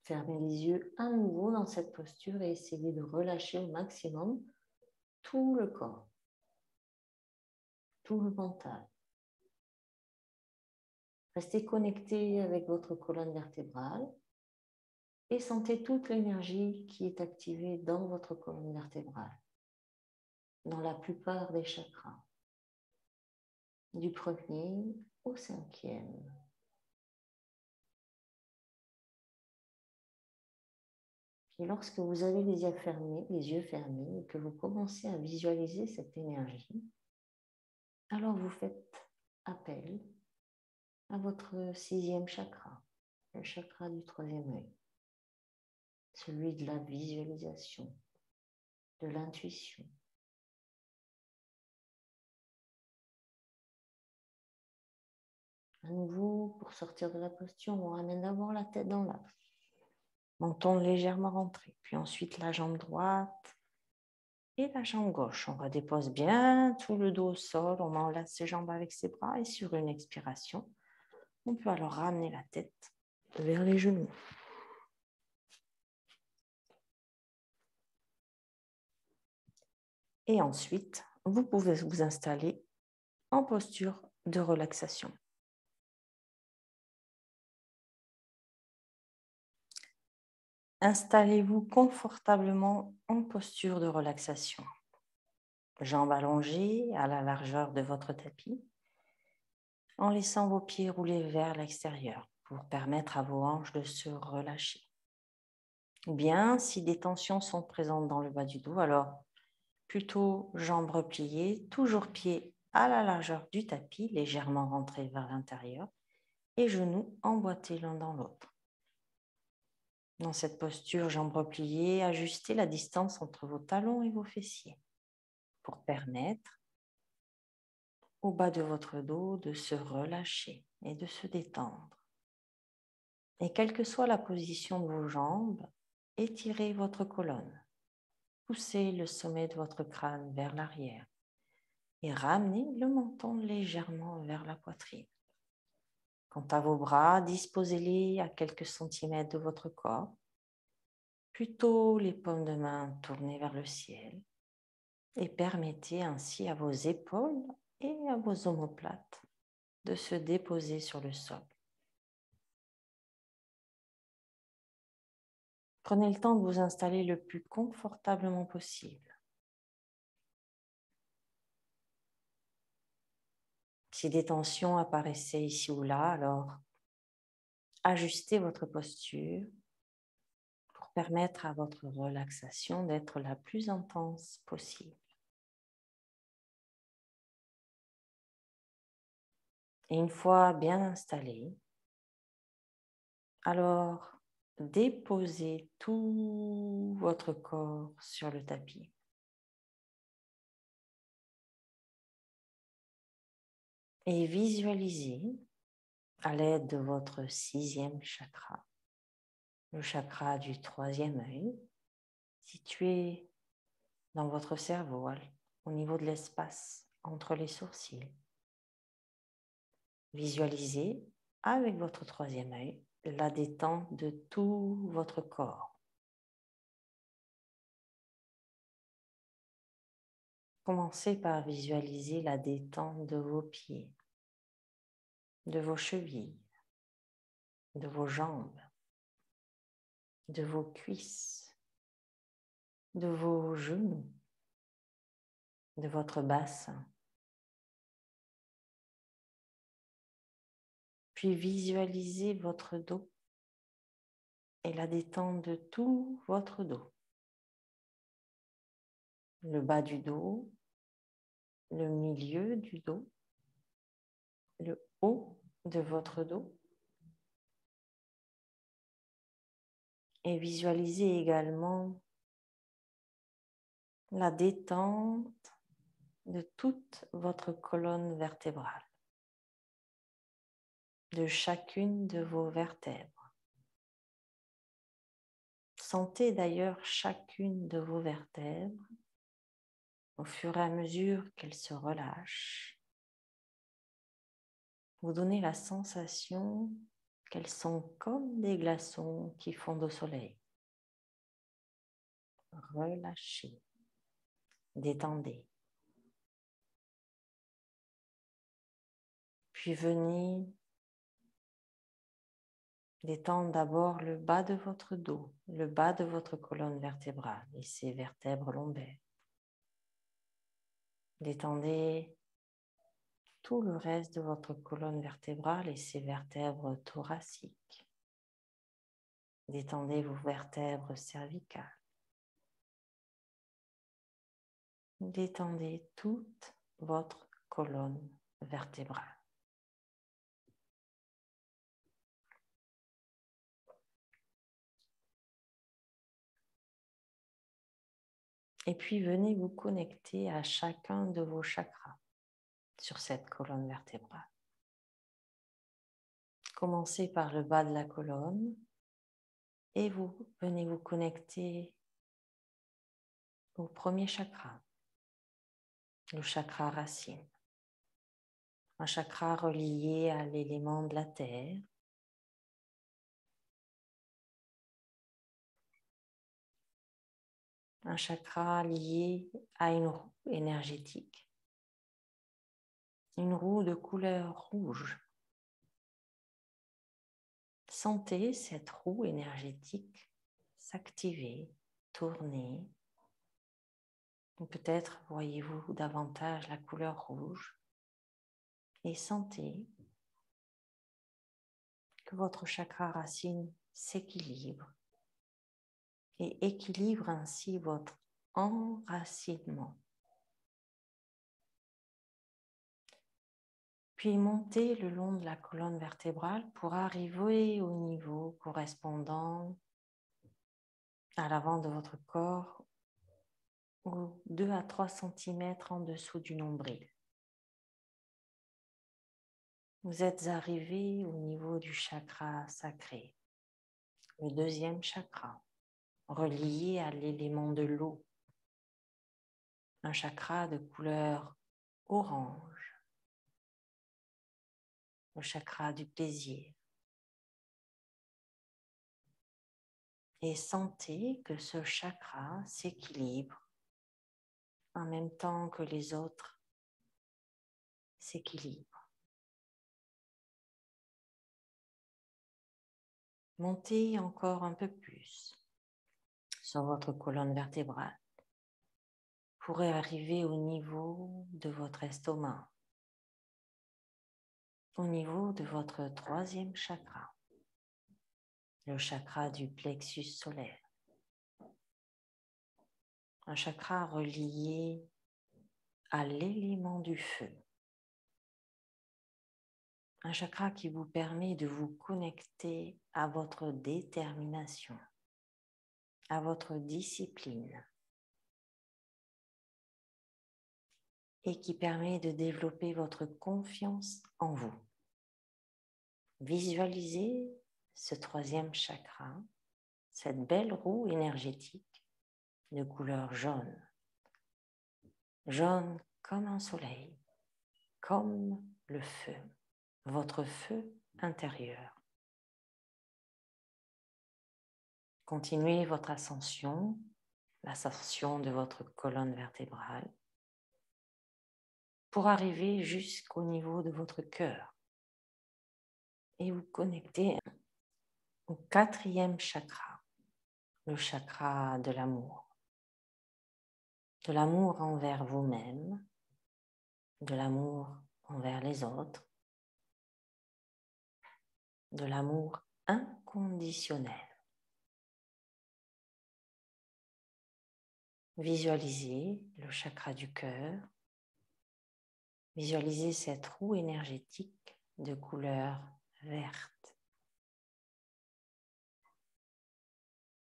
A: Fermez les yeux à nouveau dans cette posture et essayez de relâcher au maximum tout le corps, tout le mental. Restez connecté avec votre colonne vertébrale et sentez toute l'énergie qui est activée dans votre colonne vertébrale, dans la plupart des chakras, du premier au cinquième. Et lorsque vous avez les yeux fermés et que vous commencez à visualiser cette énergie, alors vous faites appel à votre sixième chakra, le chakra du troisième œil, celui de la visualisation, de l'intuition. À nouveau, pour sortir de la posture, on ramène d'abord la tête dans l'axe, menton légèrement rentré, puis ensuite la jambe droite et la jambe gauche. On redépose bien tout le dos au sol, on enlace ses jambes avec ses bras et sur une expiration, on peut alors ramener la tête vers les genoux. Et ensuite, vous pouvez vous installer en posture de relaxation. Installez-vous confortablement en posture de relaxation. Jambes allongées à la largeur de votre tapis, en laissant vos pieds rouler vers l'extérieur pour permettre à vos hanches de se relâcher. Ou bien, si des tensions sont présentes dans le bas du dos, alors plutôt jambes repliées, toujours pieds à la largeur du tapis, légèrement rentrés vers l'intérieur, et genoux emboîtés l'un dans l'autre. Dans cette posture, jambes repliées, ajustez la distance entre vos talons et vos fessiers pour permettre au bas de votre dos de se relâcher et de se détendre. Et quelle que soit la position de vos jambes, étirez votre colonne. Poussez le sommet de votre crâne vers l'arrière et ramenez le menton légèrement vers la poitrine. Quant à vos bras, disposez-les à quelques centimètres de votre corps, plutôt les paumes de main tournées vers le ciel, et permettez ainsi à vos épaules et à vos omoplates de se déposer sur le sol. Prenez le temps de vous installer le plus confortablement possible. Si des tensions apparaissaient ici ou là, alors ajustez votre posture pour permettre à votre relaxation d'être la plus intense possible. Et une fois bien installé, alors déposez tout votre corps sur le tapis. Et visualisez, à l'aide de votre sixième chakra, le chakra du troisième œil, situé dans votre cerveau, au niveau de l'espace entre les sourcils. Visualisez avec votre troisième œil la détente de tout votre corps. Commencez par visualiser la détente de vos pieds, de vos chevilles, de vos jambes, de vos cuisses, de vos genoux, de votre bassin. Puis visualisez votre dos et la détente de tout votre dos. Le bas du dos, le milieu du dos, le haut de votre dos. Et visualisez également la détente de toute votre colonne vertébrale, de chacune de vos vertèbres. Sentez d'ailleurs chacune de vos vertèbres au fur et à mesure qu'elles se relâchent. Vous donnez la sensation qu'elles sont comme des glaçons qui fondent au soleil. Relâchez, détendez. Puis venez détendre d'abord le bas de votre dos, le bas de votre colonne vertébrale et ses vertèbres lombaires. Détendez tout le reste de votre colonne vertébrale et ses vertèbres thoraciques. Détendez vos vertèbres cervicales. Détendez toute votre colonne vertébrale. Et puis venez vous connecter à chacun de vos chakras sur cette colonne vertébrale. Commencez par le bas de la colonne et vous venez vous connecter au premier chakra, le chakra racine. Un chakra relié à l'élément de la terre. Un chakra lié à une roue énergétique. Une roue de couleur rouge. Sentez cette roue énergétique s'activer, tourner. Ou peut-être voyez-vous davantage la couleur rouge et sentez que votre chakra racine s'équilibre et équilibre ainsi votre enracinement. Puis montez le long de la colonne vertébrale pour arriver au niveau correspondant à l'avant de votre corps, ou 2 à 3 cm en dessous du nombril. Vous êtes arrivé au niveau du chakra sacré, le deuxième chakra, relié à l'élément de l'eau, un chakra de couleur orange, le chakra du plaisir. Et sentez que ce chakra s'équilibre en même temps que les autres s'équilibrent. Montez encore un peu plus sur votre colonne vertébrale pour arriver au niveau de votre estomac, au niveau de votre troisième chakra, le chakra du plexus solaire. Un chakra relié à l'élément du feu. Un chakra qui vous permet de vous connecter à votre détermination, à votre discipline et qui permet de développer votre confiance en vous. Visualisez ce troisième chakra, cette belle roue énergétique de couleur jaune. Jaune comme un soleil, comme le feu, votre feu intérieur. Continuez votre ascension, l'ascension de votre colonne vertébrale, pour arriver jusqu'au niveau de votre cœur. et vous connectez au 4e chakra, le chakra de l'amour. De l'amour envers vous-même, de l'amour envers les autres, de l'amour inconditionnel. Visualisez le chakra du cœur, visualisez cette roue énergétique de couleur verte.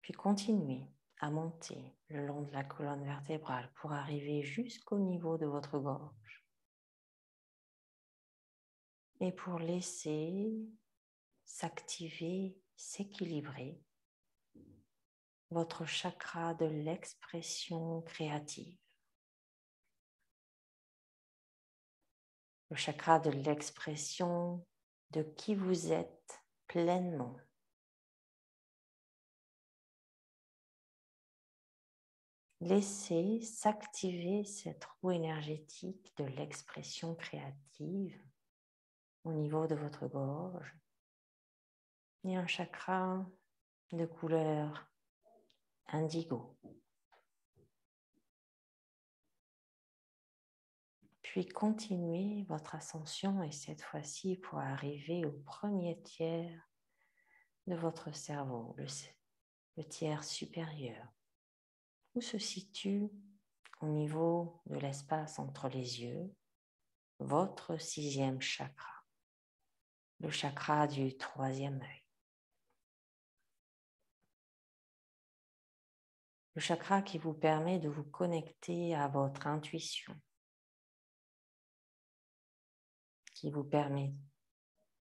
A: Puis continuez à monter le long de la colonne vertébrale pour arriver jusqu'au niveau de votre gorge. Et pour laisser s'activer, s'équilibrer votre chakra de l'expression créative. Le chakra de l'expression de qui vous êtes pleinement. Laissez s'activer cette roue énergétique de l'expression créative au niveau de votre gorge. Et un chakra de couleur indigo. Puis continuez votre ascension et cette fois-ci pour arriver au premier tiers de votre cerveau, le tiers supérieur, où se situe au niveau de l'espace entre les yeux votre 6e chakra, le chakra du 3e œil. Le chakra qui vous permet de vous connecter à votre intuition, qui vous permet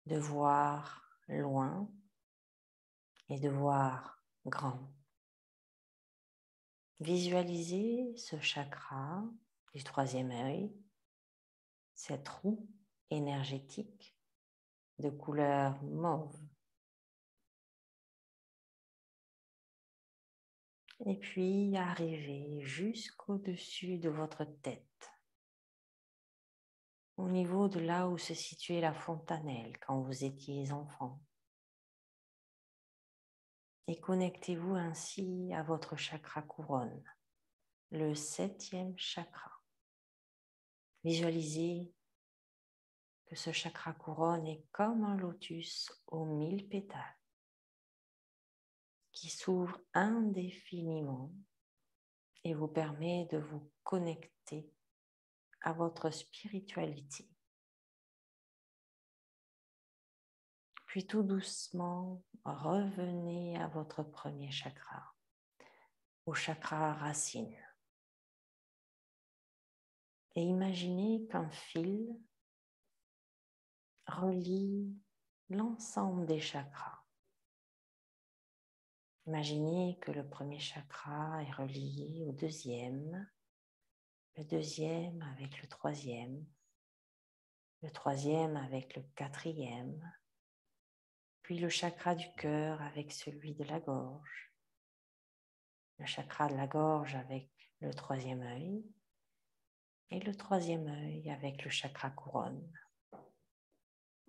A: de voir loin et de voir grand. Visualisez ce chakra du 3e œil, cette roue énergétique de couleur mauve. Et puis arrivez jusqu'au-dessus de votre tête, au niveau de là où se situait la fontanelle quand vous étiez enfant. Et connectez-vous ainsi à votre chakra couronne, le 7e chakra. Visualisez que ce chakra couronne est comme un lotus aux 1000 pétales qui s'ouvre indéfiniment et vous permet de vous connecter à votre spiritualité. Puis tout doucement, revenez à votre premier chakra, au chakra racine. Et imaginez qu'un fil relie l'ensemble des chakras. Imaginez que le premier chakra est relié au 2e, le 2e avec le 3e, le 3e avec le 4e, puis le chakra du cœur avec celui de la gorge, le chakra de la gorge avec le 3e œil et le 3e œil avec le chakra couronne.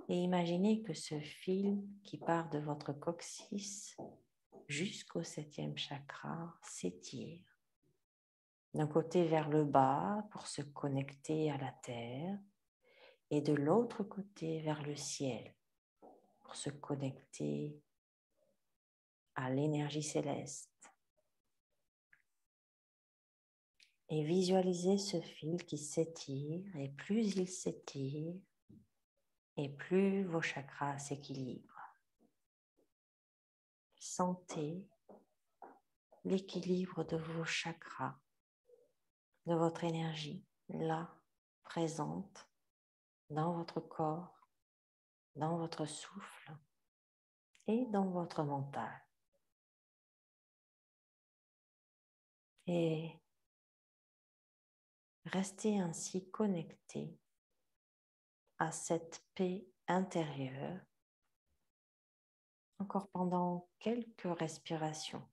A: Et imaginez que ce fil qui part de votre coccyx jusqu'au 7e chakra s'étire d'un côté vers le bas pour se connecter à la terre et de l'autre côté vers le ciel pour se connecter à l'énergie céleste. Et visualisez ce fil qui s'étire et plus il s'étire et plus vos chakras s'équilibrent. Sentez l'équilibre de vos chakras, de votre énergie, là, présente, dans votre corps, dans votre souffle et dans votre mental. Et restez ainsi connecté à cette paix intérieure encore pendant quelques respirations.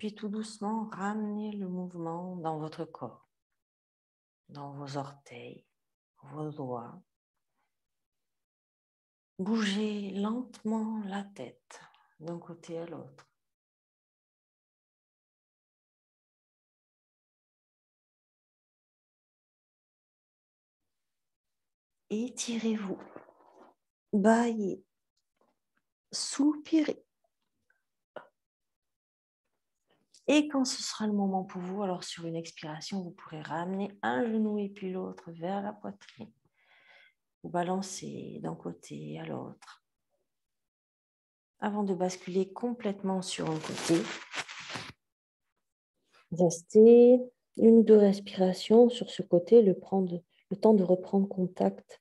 A: puis tout doucement, ramenez le mouvement dans votre corps, dans vos orteils, vos doigts. Bougez lentement la tête d'un côté à l'autre. Étirez-vous, bâillez, soupirez. Et quand ce sera le moment pour vous, alors sur une expiration, vous pourrez ramener un genou et puis l'autre vers la poitrine. Vous balancez d'un côté à l'autre. Avant de basculer complètement sur un côté, restez une ou deux respirations sur ce côté, le temps de reprendre contact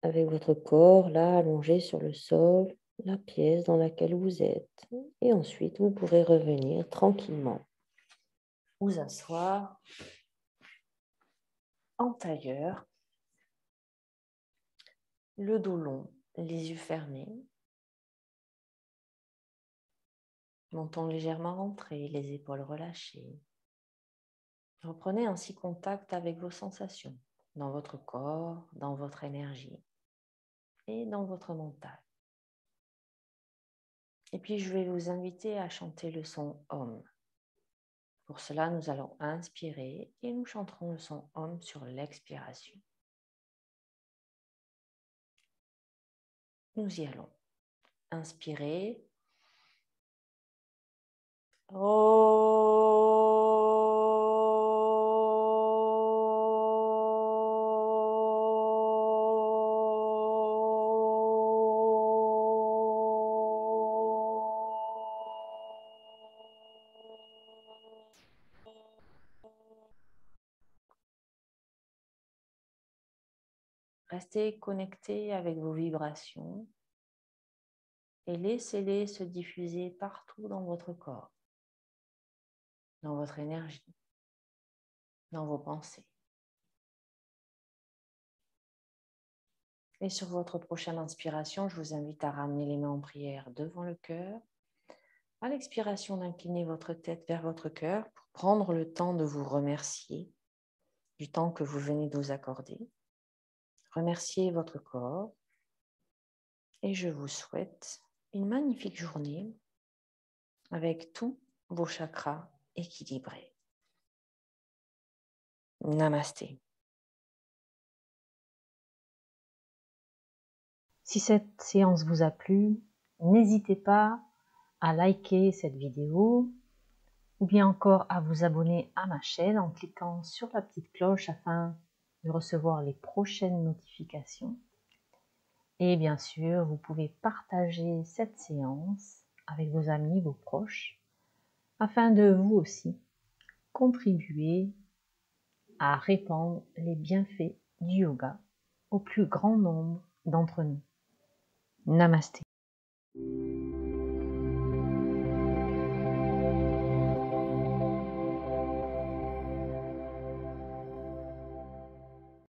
A: avec votre corps, là, allongé sur le sol, la pièce dans laquelle vous êtes. Et ensuite, vous pourrez revenir tranquillement, vous asseoir en tailleur, le dos long, les yeux fermés, menton légèrement rentré, les épaules relâchées. Reprenez ainsi contact avec vos sensations dans votre corps, dans votre énergie et dans votre mental. Et puis, je vais vous inviter à chanter le son Om. Pour cela, nous allons inspirer et nous chanterons le son Om sur l'expiration. Nous y allons. Inspirez. Restez connectés avec vos vibrations et laissez-les se diffuser partout dans votre corps, dans votre énergie, dans vos pensées. Et sur votre prochaine inspiration, je vous invite à ramener les mains en prière devant le cœur. À l'expiration, d'incliner votre tête vers votre cœur pour prendre le temps de vous remercier du temps que vous venez de vous accorder. Remerciez votre corps et je vous souhaite une magnifique journée avec tous vos chakras équilibrés. Namasté.
B: Si cette séance vous a plu, n'hésitez pas à liker cette vidéo ou bien encore à vous abonner à ma chaîne en cliquant sur la petite cloche afin de recevoir les prochaines notifications. Et bien sûr, vous pouvez partager cette séance avec vos amis, vos proches, afin de vous aussi contribuer à répandre les bienfaits du yoga au plus grand nombre d'entre nous. Namasté.